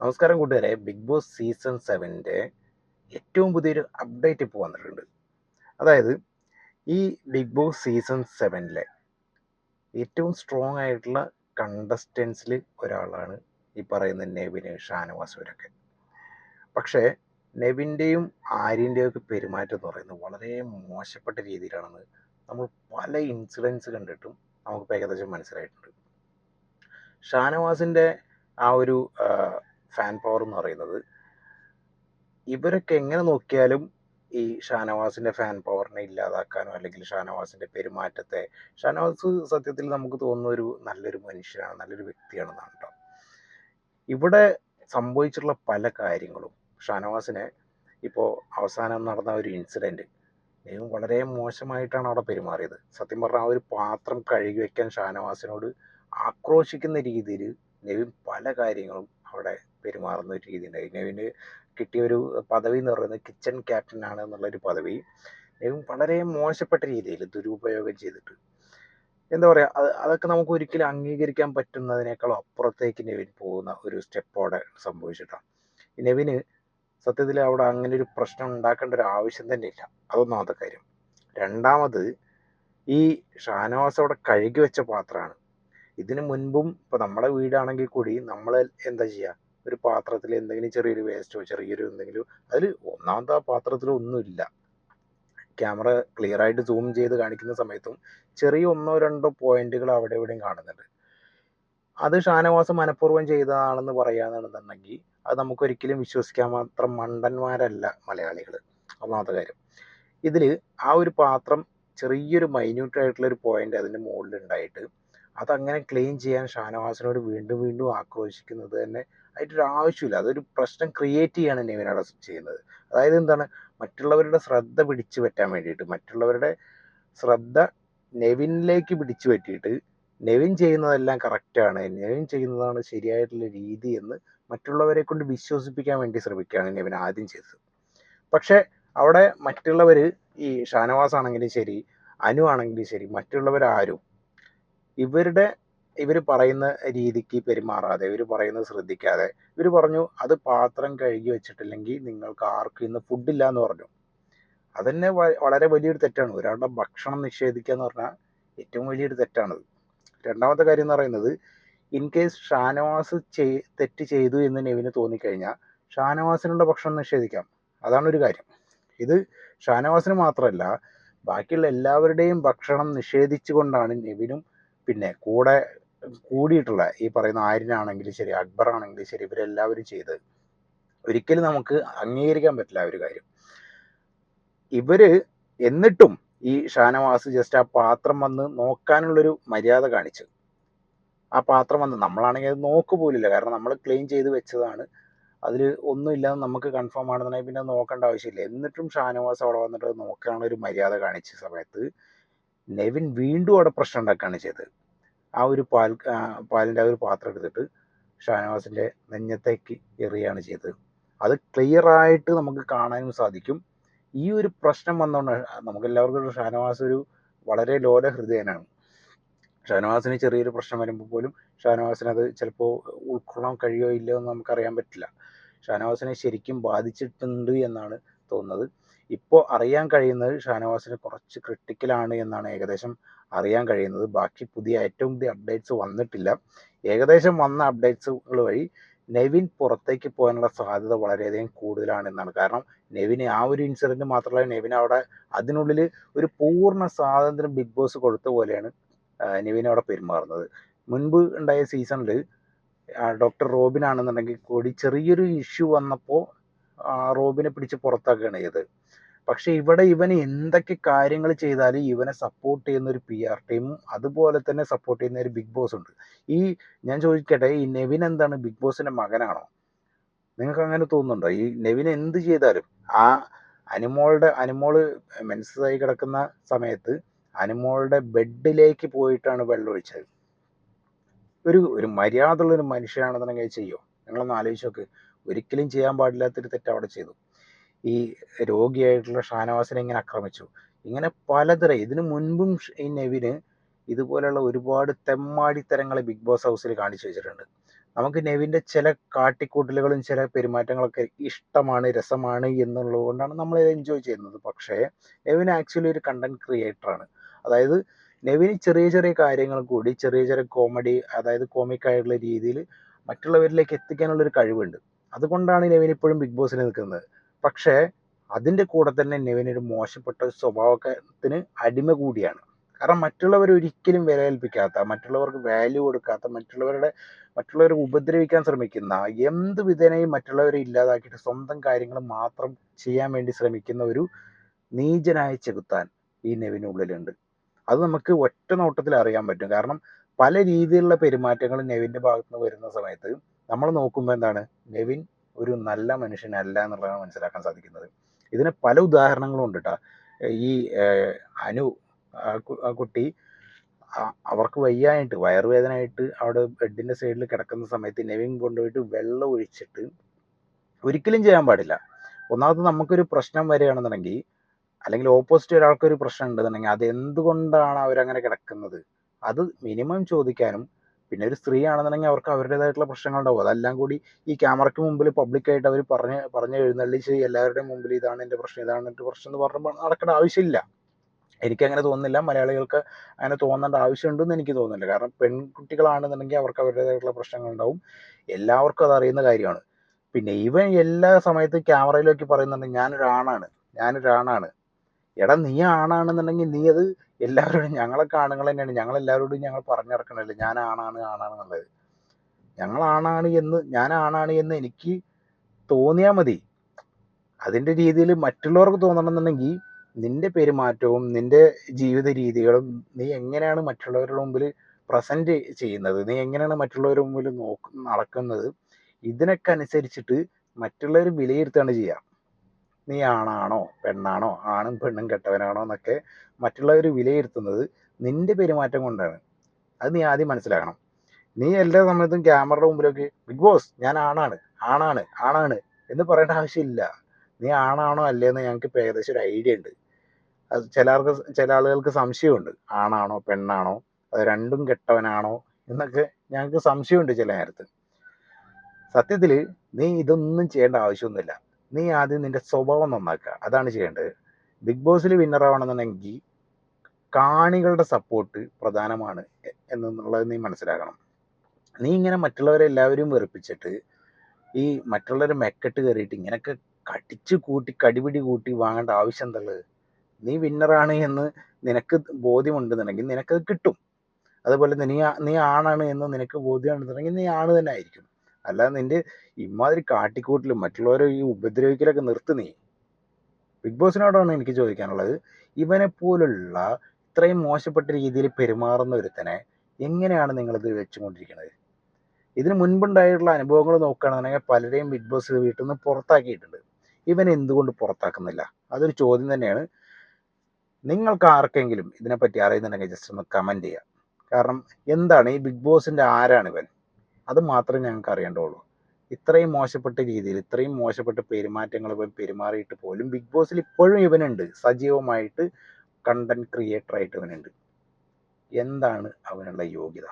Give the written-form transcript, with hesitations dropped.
നമസ്കാരം കൂട്ടുകാരെ. Big boss season 7ൻ്റെ ഏറ്റവും പുതിയൊരു അപ്ഡേറ്റ് ഇപ്പോൾ വന്നിട്ടുണ്ട്. അതായത് ഈ ബിഗ് ബോസ് സീസൺ 7ലെ ഏറ്റവും സ്ട്രോങ് ആയിട്ടുള്ള കണ്ടസ്റ്റൻസിൽ ഒരാളാണ് ഈ പറയുന്ന നെവിന്, ഷാനവാസ് ഇവരൊക്കെ. പക്ഷേ നെവിൻ്റെയും ആര്യൻ്റെയും ഒക്കെ പെരുമാറ്റം എന്ന് പറയുന്നത് വളരെ മോശപ്പെട്ട രീതിയിലാണെന്ന് നമ്മൾ പല ഇൻസിഡൻസ് കണ്ടിട്ടും നമുക്കിപ്പോൾ ഏകദേശം മനസ്സിലായിട്ടുണ്ട്. ഷാനവാസിൻ്റെ ആ ഒരു ഫാൻ പവർ എന്ന് പറയുന്നത്, ഇവരൊക്കെ എങ്ങനെ നോക്കിയാലും ഈ ഷാനവാസിന്റെ ഫാൻ പവറിനെ ഇല്ലാതാക്കാനോ അല്ലെങ്കിൽ ഷാനവാസിന്റെ പെരുമാറ്റത്തെ, ഷാനവാസ് സത്യത്തിൽ നമുക്ക് തോന്നുന്ന ഒരു നല്ലൊരു മനുഷ്യനാണ്, നല്ലൊരു വ്യക്തിയാണെന്നാണ് കേട്ടോ. ഇവിടെ സംഭവിച്ചിട്ടുള്ള പല കാര്യങ്ങളും ഷാനവാസിനെ, ഇപ്പോൾ അവസാനം നടന്ന ഒരു ഇൻസിഡൻറ്റ്, ദൈവം വളരെ മോശമായിട്ടാണ് അവിടെ പെരുമാറിയത്. സത്യം പറഞ്ഞാൽ ആ ഒരു പാത്രം കഴുകി വയ്ക്കാൻ ഷാനവാസിനോട് ആക്രോശിക്കുന്ന രീതിയിൽ നെവിൻ പല കാര്യങ്ങളും അവിടെ പെരുമാറുന്ന ഒരു രീതി ഉണ്ടായി. നെവിന് കിട്ടിയ ഒരു പദവി എന്ന് പറയുന്നത് കിച്ചൺ ക്യാപ്റ്റൻ ആണ് എന്നുള്ളൊരു പദവി നെവിൻ വളരെ മോശപ്പെട്ട രീതിയിൽ ദുരുപയോഗം ചെയ്തിട്ട്, എന്താ പറയുക, അതൊക്കെ നമുക്ക് ഒരിക്കലും അംഗീകരിക്കാൻ പറ്റുന്നതിനേക്കാൾ അപ്പുറത്തേക്ക് നെവിൻ പോകുന്ന ഒരു സ്റ്റെപ്പോടെ സംഭവിച്ചിട്ടാണ്. നെവിന് സത്യത്തിൽ അവിടെ അങ്ങനെ ഒരു പ്രശ്നം ഉണ്ടാക്കേണ്ട ഒരു ആവശ്യം തന്നെ ഇല്ല. അതൊന്നാമത്തെ കാര്യം. രണ്ടാമത്, ഈ ഷാനവാസ് അവിടെ കഴുകി വെച്ച പാത്രമാണ്. ഇതിന് മുൻപും ഇപ്പോൾ നമ്മുടെ വീടാണെങ്കിൽ കൂടി നമ്മൾ എന്താ ചെയ്യുക, ഒരു പാത്രത്തിൽ എന്തെങ്കിലും ചെറിയൊരു വേസ്റ്റോ ചെറിയൊരു എന്തെങ്കിലും, അതിൽ ഒന്നാമത്തെ ആ പാത്രത്തിൽ ഒന്നുമില്ല. ക്യാമറ ക്ലിയർ ആയിട്ട് സൂം ചെയ്ത് കാണിക്കുന്ന സമയത്തും ചെറിയ ഒന്നോ രണ്ടോ പോയിന്റുകൾ അവിടെ എവിടെയും കാണുന്നുണ്ട്. അത് ഷാനവാസ് മനഃപൂർവ്വം ചെയ്തതാണെന്ന് പറയാന്നുണ്ടെന്നുണ്ടെങ്കിൽ അത് നമുക്കൊരിക്കലും വിശ്വസിക്കാൻ മാത്രം മണ്ടന്മാരല്ല മലയാളികൾ. ഒന്നാമത്തെ കാര്യം. ഇതിൽ ആ ഒരു പാത്രം ചെറിയൊരു മൈന്യൂട്ട് ആയിട്ടുള്ളൊരു പോയിന്റ് അതിൻ്റെ മുകളിൽ ഉണ്ടായിട്ട് അതങ്ങനെ ക്ലീൻ ചെയ്യാൻ ഷാനവാസിനോട് വീണ്ടും വീണ്ടും ആക്രോശിക്കുന്നത് തന്നെ ആയിട്ടൊരു ആവശ്യമില്ല. അതൊരു പ്രശ്നം ക്രിയേറ്റ് ചെയ്യാണ് നെവിനവിടെ ചെയ്യുന്നത്. അതായത് എന്താണ്, മറ്റുള്ളവരുടെ ശ്രദ്ധ പിടിച്ചു പറ്റാൻ വേണ്ടിയിട്ട്, മറ്റുള്ളവരുടെ ശ്രദ്ധ നെവിനിലേക്ക് പിടിച്ചു പറ്റിയിട്ട് നെവിൻ ചെയ്യുന്നതെല്ലാം കറക്റ്റാണ്, നെവിൻ ചെയ്യുന്നതാണ് ശരിയായിട്ടുള്ള രീതി എന്ന് മറ്റുള്ളവരെ കൊണ്ട് വിശ്വസിപ്പിക്കാൻ വേണ്ടി ശ്രമിക്കുകയാണ് നെവിൻ ആദ്യം ചെയ്തത്. പക്ഷേ അവിടെ മറ്റുള്ളവർ, ഈ ഷാനവാസ് ആണെങ്കിലും ശരി, അനു ആണെങ്കിലും ശരി, മറ്റുള്ളവരാരും ഇവർ പറയുന്ന രീതിക്ക് പെരുമാറാതെ, ഇവർ പറയുന്നത് ശ്രദ്ധിക്കാതെ, ഇവർ പറഞ്ഞു അത് പാത്രം കഴുകി വെച്ചിട്ടില്ലെങ്കിൽ നിങ്ങൾക്ക് ആർക്കും ഇന്ന് ഫുഡില്ല എന്ന് പറഞ്ഞു. അതന്നെ വളരെ വലിയൊരു തെറ്റാണ്. ഒരാളുടെ ഭക്ഷണം നിഷേധിക്കുക എന്ന് പറഞ്ഞാൽ ഏറ്റവും വലിയൊരു തെറ്റാണത്. രണ്ടാമത്തെ കാര്യം എന്ന് പറയുന്നത്, ഇൻ കേസ് ഷാനവാസ് തെറ്റ് ചെയ്തു എന്ന് നെവിന് തോന്നിക്കഴിഞ്ഞാൽ ഷാനവാസിനുള്ള ഭക്ഷണം നിഷേധിക്കാം. അതാണ് ഒരു കാര്യം. ഇത് ഷാനവാസിന് മാത്രമല്ല, ബാക്കിയുള്ള എല്ലാവരുടെയും ഭക്ഷണം നിഷേധിച്ചുകൊണ്ടാണ് നെവിനും പിന്നെ കൂടെ കൂടിയിട്ടുള്ള ഈ പറയുന്ന ആര്യനാണെങ്കിലും ശരി, അക്ബർ ആണെങ്കിലും ശരി, ഇവരെല്ലാവരും ചെയ്തത്. ഒരിക്കലും നമുക്ക് അംഗീകരിക്കാൻ പറ്റില്ല ആ ഒരു കാര്യം. ഇവര് എന്നിട്ടും ഈ ഷാനവാസ് ജസ്റ്റ് ആ പാത്രം വന്ന് നോക്കാനുള്ളൊരു മര്യാദ കാണിച്ചു. ആ പാത്രം വന്ന്, നമ്മളാണെങ്കിൽ അത് നോക്ക് പോലില്ല, കാരണം നമ്മൾ ക്ലീൻ ചെയ്ത് വെച്ചതാണ്, അതിൽ ഒന്നുമില്ലാന്ന് നമുക്ക് കൺഫേം ആണെന്നുണ്ടെങ്കിൽ പിന്നെ നോക്കേണ്ട ആവശ്യമില്ല. എന്നിട്ടും ഷാനവാസ് അവിടെ വന്നിട്ട് നോക്കാനുള്ള ഒരു മര്യാദ കാണിച്ച സമയത്ത് നെവിൻ വീണ്ടും അവിടെ പ്രശ്നം ഉണ്ടാക്കുകയാണ് ചെയ്തത്. ആ ഒരു പാലിൻ്റെ ആ ഒരു പാത്രം എടുത്തിട്ട് ഷാനവാസിൻ്റെ നെഞ്ഞത്തേക്ക് എറിയാണ് ചെയ്തത്. അത് ക്ലിയറായിട്ട് നമുക്ക് കാണാനും സാധിക്കും. ഈ ഒരു പ്രശ്നം വന്നുകൊണ്ട് നമുക്കെല്ലാവർക്കും ഷാനവാസ് ഒരു വളരെ ലോല ഹൃദയനാണ്. ഷാനവാസിന് ചെറിയൊരു പ്രശ്നം വരുമ്പോൾ പോലും ഷാനവാസിനത് ചിലപ്പോൾ ഉൾക്കൊള്ളാൻ കഴിയോ ഇല്ലയോ എന്ന് നമുക്കറിയാൻ പറ്റില്ല. ഷാനവാസിനെ ശരിക്കും ബാധിച്ചിട്ടുണ്ട് എന്നാണ് തോന്നുന്നത്. ഇപ്പോൾ അറിയാൻ കഴിയുന്നത് ഷാനവാസിന് കുറച്ച് ക്രിട്ടിക്കലാണ് എന്നാണ് ഏകദേശം അറിയാൻ കഴിയുന്നത്. ബാക്കി ഏറ്റവും പുതിയ അപ്ഡേറ്റ്സ് വന്നിട്ടില്ല. ഏകദേശം വന്ന അപ്ഡേറ്റ്സുകൾ വഴി നെവിൻ പുറത്തേക്ക് പോകാനുള്ള സാധ്യത വളരെയധികം കൂടുതലാണെന്നാണ്. കാരണം നെവിന് ആ ഒരു ഇൻസിഡൻറ്റ് മാത്രമല്ല, നെവിൻ അവിടെ അതിനുള്ളിൽ ഒരു പൂർണ്ണ സ്വാതന്ത്ര്യം ബിഗ് ബോസ് കൊടുത്ത പോലെയാണ് നെവിൻ അവിടെ പെരുമാറുന്നത്. മുൻപ് ഉണ്ടായ സീസണിൽ ഡോക്ടർ റോബിൻ ആണെന്നുണ്ടെങ്കിൽ കൂടി ചെറിയൊരു ഇഷ്യൂ വന്നപ്പോൾ റോബിനെ പിടിച്ച് പുറത്താക്കുകയാണ് ചെയ്തത്. പക്ഷെ ഇവിടെ ഇവന് എന്തൊക്കെ കാര്യങ്ങൾ ചെയ്താലും ഇവനെ സപ്പോർട്ട് ചെയ്യുന്ന ഒരു PR ടീമും അതുപോലെ തന്നെ സപ്പോർട്ട് ചെയ്യുന്ന ഒരു ബിഗ് ബോസ് ഉണ്ട്. ഞാൻ ചോദിക്കട്ടെ, ഈ നെവിൻ എന്താണ് ബിഗ് ബോസിന്റെ മകനാണോ? നിങ്ങൾക്ക് അങ്ങനെ തോന്നുന്നുണ്ടോ? ഈ നെവിൻ എന്ത് ചെയ്താലും, ആ അനുമോള് മെൻസസായി കിടക്കുന്ന സമയത്ത് അനുമോളുടെ ബെഡിലേക്ക് പോയിട്ടാണ് വെള്ളം ഒഴിച്ചത്. ഒരു മര്യാദ ഉള്ളൊരു മനുഷ്യനാണെന്നുണ്ടെങ്കിൽ ചെയ്യോ? നിങ്ങളൊന്ന് ആലോചിച്ച് നോക്ക്. ഒരിക്കലും ചെയ്യാൻ പാടില്ലാത്തൊരു തെറ്റ് അവിടെ ചെയ്തു. ഈ രോഗിയായിട്ടുള്ള ഷാനവാസിനെ ഇങ്ങനെ ആക്രമിച്ചു. ഇങ്ങനെ പലതരം, ഇതിനു മുൻപും ഈ നെവിന് ഇതുപോലെയുള്ള ഒരുപാട് തെമ്മാടിത്തരങ്ങൾ ബിഗ് ബോസ് ഹൗസിൽ കാണിച്ചു വെച്ചിട്ടുണ്ട്. നമുക്ക് നെവിൻ്റെ ചില കാട്ടിക്കൂട്ടലുകളും ചില പെരുമാറ്റങ്ങളൊക്കെ ഇഷ്ടമാണ്, രസമാണ് എന്നുള്ളത് കൊണ്ടാണ് നമ്മൾ എൻജോയ് ചെയ്യുന്നത്. പക്ഷേ നെവിൻ ആക്ച്വലി ഒരു കണ്ടന്റ് ക്രിയേറ്ററാണ്. അതായത് നെവിന് ചെറിയ ചെറിയ കാര്യങ്ങൾ കൂടി ചെറിയ ചെറിയ കോമഡി, അതായത് കോമിക് ആയിട്ടുള്ള രീതിയിൽ മറ്റുള്ളവരിലേക്ക് എത്തിക്കാനുള്ള ഒരു കഴിവുണ്ട്. അതുകൊണ്ടാണ് നെവിൻ ഇപ്പോഴും ബിഗ് ബോസിൽ നിൽക്കുന്നത്. പക്ഷേ അതിൻ്റെ കൂടെ തന്നെ നെവിൻ ഒരു മോശപ്പെട്ട സ്വഭാവത്തിന് അടിമ കൂടിയാണ്. കാരണം മറ്റുള്ളവർ ഒരിക്കലും വില കൽപ്പിക്കാത്ത, മറ്റുള്ളവർക്ക് വാല്യൂ കൊടുക്കാത്ത, മറ്റുള്ളവരെ ഉപദ്രവിക്കാൻ ശ്രമിക്കുന്ന, എന്ത് വിധേനയും മറ്റുള്ളവരെ ഇല്ലാതാക്കിയിട്ട് സ്വന്തം കാര്യങ്ങൾ മാത്രം ചെയ്യാൻ വേണ്ടി ശ്രമിക്കുന്ന ഒരു നീചനായ ചെകുത്താൻ ഈ നെവിനുള്ളിലുണ്ട്. അത് നമുക്ക് ഒറ്റ നോട്ടത്തിൽ അറിയാൻ പറ്റും. കാരണം പല രീതിയിലുള്ള പെരുമാറ്റങ്ങൾ നെവിൻ്റെ ഭാഗത്ത് നിന്ന് വരുന്ന സമയത്ത് നമ്മൾ നോക്കുമ്പോൾ എന്താണ്, നെവിൻ ഒരു നല്ല മനുഷ്യനല്ല എന്നുള്ളതാണ് മനസ്സിലാക്കാൻ സാധിക്കുന്നത്. ഇതിന് പല ഉദാഹരണങ്ങളും ഉണ്ട് കേട്ടോ. ഈ അനു ആ കുട്ടി അവർക്ക് വയ്യായിട്ട് വയറുവേദനയായിട്ട് അവിടെ ബെഡിൻ്റെ സൈഡിൽ കിടക്കുന്ന സമയത്ത് നെവിൻ കൊണ്ടുപോയിട്ട് വെള്ളം ഒഴിച്ചിട്ട്, ഒരിക്കലും ചെയ്യാൻ പാടില്ല. ഒന്നാമത് നമുക്കൊരു പ്രശ്നം വരികയാണെന്നുണ്ടെങ്കിൽ, അല്ലെങ്കിൽ ഓപ്പോസിറ്റ് ഒരാൾക്കൊരു പ്രശ്നം ഉണ്ടെന്നുണ്ടെങ്കിൽ അത് എന്തുകൊണ്ടാണ് അവരങ്ങനെ കിടക്കുന്നത്, അത് മിനിമം ചോദിക്കാനും, പിന്നെ ഒരു സ്ത്രീ ആണെന്നുണ്ടെങ്കിൽ അവർക്ക് അവരുടേതായിട്ടുള്ള പ്രശ്നങ്ങളുണ്ടാവും. അതെല്ലാം കൂടി ഈ ക്യാമറയ്ക്ക് മുമ്പിൽ പബ്ലിക്കായിട്ട് അവർ പറഞ്ഞ് എഴുന്നള്ളിച്ച് എല്ലാവരുടെയും മുമ്പിൽ ഇതാണ് എൻ്റെ പ്രശ്നം, ഇതാണ് എൻ്റെ പ്രശ്നം എന്ന് പറഞ്ഞ് നടക്കേണ്ട ആവശ്യമില്ല. എനിക്കങ്ങനെ തോന്നുന്നില്ല. മലയാളികൾക്ക് അങ്ങനെ തോന്നേണ്ട ആവശ്യമുണ്ടെന്ന് എനിക്ക് തോന്നുന്നില്ല. കാരണം പെൺകുട്ടികളാണെന്നുണ്ടെങ്കിൽ അവർക്ക് അവരുടേതായിട്ടുള്ള പ്രശ്നങ്ങളുണ്ടാവും. എല്ലാവർക്കും അതറിയുന്ന കാര്യമാണ്. പിന്നെ ഇവൻ എല്ലാ സമയത്തും ക്യാമറയിലേക്ക് പറയുന്നുണ്ട് ഞാനൊരാണാണ്. എടാ, നീ ആണാണെന്നുണ്ടെങ്കിൽ നീ അത് എല്ലാവരോടും, ഞങ്ങളൊക്കെ ആണുങ്ങൾ തന്നെയാണ്, ഞങ്ങളെല്ലാവരോടും ഞങ്ങൾ പറഞ്ഞു നടക്കണമല്ലോ ഞാൻ ആണാണെന്നുള്ളത്. ഞാൻ ആണാണ് എന്ന് എനിക്ക് തോന്നിയാൽ മതി. അതിൻ്റെ രീതിയിൽ മറ്റുള്ളവർക്ക് തോന്നണമെന്നുണ്ടെങ്കിൽ നിന്റെ പെരുമാറ്റവും നിന്റെ ജീവിത രീതികളും, നീ എങ്ങനെയാണ് മറ്റുള്ളവരുടെ മുമ്പിൽ പ്രസൻറ്റ് ചെയ്യുന്നത്, നീ എങ്ങനെയാണ് മറ്റുള്ളവരുടെ മുമ്പിൽ നടക്കുന്നത്, ഇതിനൊക്കെ അനുസരിച്ചിട്ട് മറ്റുള്ളവർ വിലയിരുത്തുകയാണ് ചെയ്യുക. നീ ആണാണോ പെണ്ണാണോ, ആണും പെണ്ണും കെട്ടവനാണോ എന്നൊക്കെ മറ്റുള്ളവർ വിലയിരുത്തുന്നത് നിന്റെ പെരുമാറ്റം കൊണ്ടാണ്. അത് നീ ആദ്യം മനസ്സിലാക്കണം. നീ എല്ലാ സമയത്തും ക്യാമറയുടെ മുമ്പിലൊക്കെ ബിഗ് ബോസ് ഞാൻ ആണാണ് എന്ന് പറയേണ്ട ആവശ്യമില്ല. നീ ആണാണോ അല്ലേന്ന് ഞങ്ങൾക്ക് ഇപ്പോൾ ഏകദേശം ഒരു ഐഡിയ ഉണ്ട്. അത് ചില ആളുകൾക്ക് സംശയമുണ്ട്, ആണാണോ പെണ്ണാണോ, അത് രണ്ടും കെട്ടവനാണോ എന്നൊക്കെ ഞങ്ങൾക്ക് സംശയമുണ്ട് ചില നേരത്ത്. സത്യത്തിൽ നീ ഇതൊന്നും ചെയ്യേണ്ട ആവശ്യമൊന്നുമില്ല. നീ ആദ്യം നിന്റെ സ്വഭാവം നന്നാക്കുക, അതാണ് ചെയ്യേണ്ടത്. ബിഗ് ബോസിൽ വിന്നറാവണമെന്നുണ്ടെങ്കിൽ കാണികളുടെ സപ്പോർട്ട് പ്രധാനമാണ് എന്നുള്ളത് നീ മനസ്സിലാക്കണം. നീ ഇങ്ങനെ മറ്റുള്ളവരെ എല്ലാവരും വെറുപ്പിച്ചിട്ട് ഈ മറ്റുള്ളവരെ മെക്കെട്ട് കയറിയിട്ട് ഇങ്ങനെയൊക്കെ കടിപിടി കൂട്ടി വാങ്ങേണ്ട ആവശ്യം എന്തുള്ളത്? നീ വിന്നറാണ് എന്ന് നിനക്ക് ബോധ്യമുണ്ടെന്നുണ്ടെങ്കിൽ നിനക്കത് കിട്ടും. അതുപോലെ നീ ആണാണ് എന്ന് നിനക്ക് ബോധ്യമുണ്ടെന്നുണ്ടെങ്കിൽ നീ ആണ് തന്നെ ആയിരിക്കും. അല്ലാതെ നിന്റെ ഇമാതിരി കാട്ടിക്കൂട്ടിലും മറ്റുള്ളവരെ ഈ ഉപദ്രവിക്കലൊക്കെ നിർത്തി നീ. ബിഗ് ബോസിനോടാണ് എനിക്ക് ചോദിക്കാനുള്ളത്, ഇവനെ പോലുള്ള ഇത്രയും മോശപ്പെട്ട രീതിയിൽ പെരുമാറുന്ന ഒരുത്തനെ എങ്ങനെയാണ് നിങ്ങളിത് വെച്ചുകൊണ്ടിരിക്കുന്നത്? ഇതിന് മുൻപുണ്ടായിട്ടുള്ള അനുഭവങ്ങൾ നോക്കുകയാണെന്നുണ്ടെങ്കിൽ പലരെയും ബിഗ് ബോസ് വീട്ടിൽ നിന്ന് പുറത്താക്കിയിട്ടുണ്ട്. ഇവൻ എന്തുകൊണ്ട് പുറത്താക്കുന്നില്ല? അതൊരു ചോദ്യം തന്നെയാണ്. നിങ്ങൾക്ക് ആർക്കെങ്കിലും ഇതിനെപ്പറ്റി അറിയുന്നുണ്ടെങ്കിൽ ജസ്റ്റ് ഒന്ന് കമൻറ്റ് ചെയ്യുക. കാരണം എന്താണ് ഈ ബിഗ് ബോസിൻ്റെ ആരാണിവൻ? അത് മാത്രമേ ഞങ്ങൾക്ക് അറിയേണ്ടതുള്ളൂ. ഇത്രയും മോശപ്പെട്ട രീതിയിൽ, ഇത്രയും മോശപ്പെട്ട പെരുമാറ്റങ്ങൾ ഇവൻ പെരുമാറിയിട്ട് പോലും ബിഗ് ബോസിൽ ഇപ്പോഴും ഇവനുണ്ട്, സജീവമായിട്ട് കണ്ടന്റ് ക്രിയേറ്ററായിട്ട് ഇവനുണ്ട്. എന്താണ് അവനുള്ള യോഗ്യത?